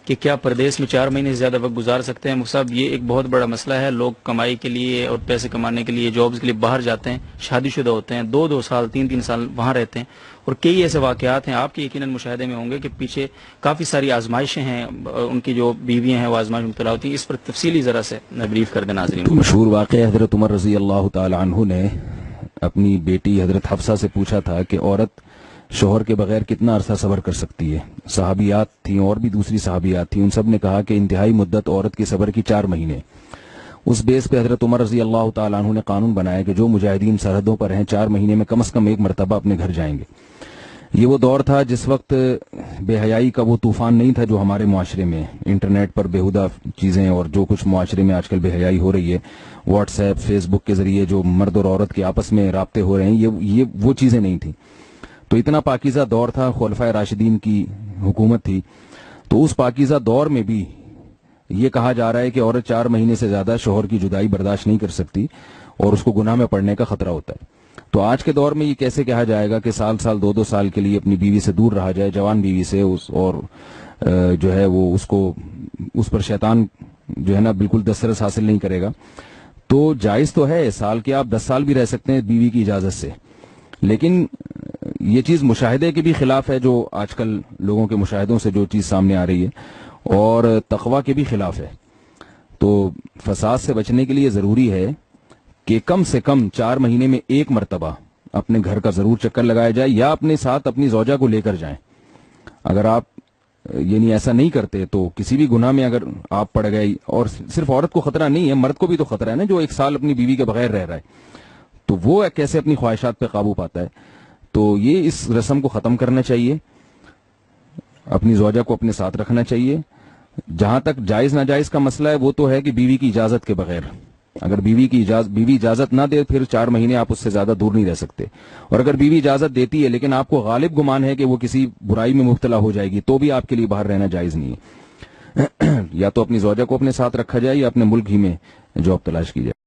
کہ کیا پردیس میں 4 مہینے سے زیادہ وقت گزار سکتے ہیں؟ مفتی صاحب یہ ایک بہت بڑا مسئلہ ہے. لوگ کمائی کے لیے اور پیسے کمانے کے لیے جابز کے لیے باہر جاتے ہیں, شادی شدہ ہوتے ہیں, 2 سال 3 سال وہاں رہتے ہیں, اور کئی ایسے واقعات ہیں آپ کے یقیناً مشاہدے میں ہوں گے کہ پیچھے کافی ساری آزمائشیں ہیں, ان کی جو بیویاں ہیں وہ آزمائش میں مبتلا ہوتی ہیں. اس پر تفصیلی ذرا سے بریف کر دیں ناظرین. مشہور واقعہ حضرت عمر رضی اللہ تعالی عنہ نے اپنی بیٹی حضرت حفصہ سے پوچھا تھا کہ عورت شوہر کے بغیر کتنا عرصہ صبر کر سکتی ہے. صحابیات تھیں اور بھی دوسری صحابیات تھیں, ان سب نے کہا کہ انتہائی مدت عورت کے صبر کی 4 مہینے. اس بیس پہ حضرت عمر رضی اللہ تعالیٰ عنہ نے قانون بنایا کہ جو مجاہدین سرحدوں پر ہیں 4 مہینے میں کم از کم 1 مرتبہ اپنے گھر جائیں گے. یہ وہ دور تھا جس وقت بے حیائی کا وہ طوفان نہیں تھا جو ہمارے معاشرے میں انٹرنیٹ پر بےہودہ چیزیں اور جو کچھ معاشرے میں آج کل بے حیائی ہو رہی ہے, واٹس ایپ فیس بک کے ذریعے جو مرد اور عورت کے آپس میں رابطے ہو رہے ہیں, یہ وہ چیزیں نہیں تھیں. تو اتنا پاکیزہ دور تھا, خلفائے راشدین کی حکومت تھی. تو اس پاکیزہ دور میں بھی یہ کہا جا رہا ہے کہ عورت 4 مہینے سے زیادہ شوہر کی جدائی برداشت نہیں کر سکتی اور اس کو گناہ میں پڑنے کا خطرہ ہوتا ہے. تو آج کے دور میں یہ کیسے کہا جائے گا کہ سال 2 سال کے لیے اپنی بیوی سے دور رہا جائے, جوان بیوی سے, اور جو ہے وہ اس پر شیطان جو ہے نا بالکل دسترس حاصل نہیں کرے گا. تو جائز تو ہے, سال کے آپ 10 سال بھی رہ سکتے ہیں بیوی کی اجازت سے, لیکن یہ چیز مشاہدے کے بھی خلاف ہے, جو آج کل لوگوں کے مشاہدوں سے جو چیز سامنے آ رہی ہے, اور تقوی کے بھی خلاف ہے. تو فساد سے بچنے کے لیے ضروری ہے کہ کم سے کم 4 مہینے میں 1 مرتبہ اپنے گھر کا ضرور چکر لگایا جائے, یا اپنے ساتھ اپنی زوجہ کو لے کر جائیں. اگر آپ یعنی ایسا نہیں کرتے تو کسی بھی گناہ میں اگر آپ پڑ گئے, اور صرف عورت کو خطرہ نہیں ہے, مرد کو بھی تو خطرہ ہے نا, جو 1 سال اپنی بیوی کے بغیر رہ رہا ہے, تو وہ کیسے اپنی خواہشات پہ قابو پاتا ہے. تو یہ اس رسم کو ختم کرنا چاہیے, اپنی زوجہ کو اپنے ساتھ رکھنا چاہیے. جہاں تک جائز ناجائز کا مسئلہ ہے وہ تو ہے کہ بیوی کی اجازت کے بغیر, اگر بیوی اجازت نہ دے پھر 4 مہینے آپ اس سے زیادہ دور نہیں رہ سکتے. اور اگر بیوی اجازت دیتی ہے لیکن آپ کو غالب گمان ہے کہ وہ کسی برائی میں مبتلا ہو جائے گی, تو بھی آپ کے لیے باہر رہنا جائز نہیں ہے. یا تو اپنی زوجہ کو اپنے ساتھ رکھا جائے یا اپنے ملک ہی میں جاب تلاش کی جائے.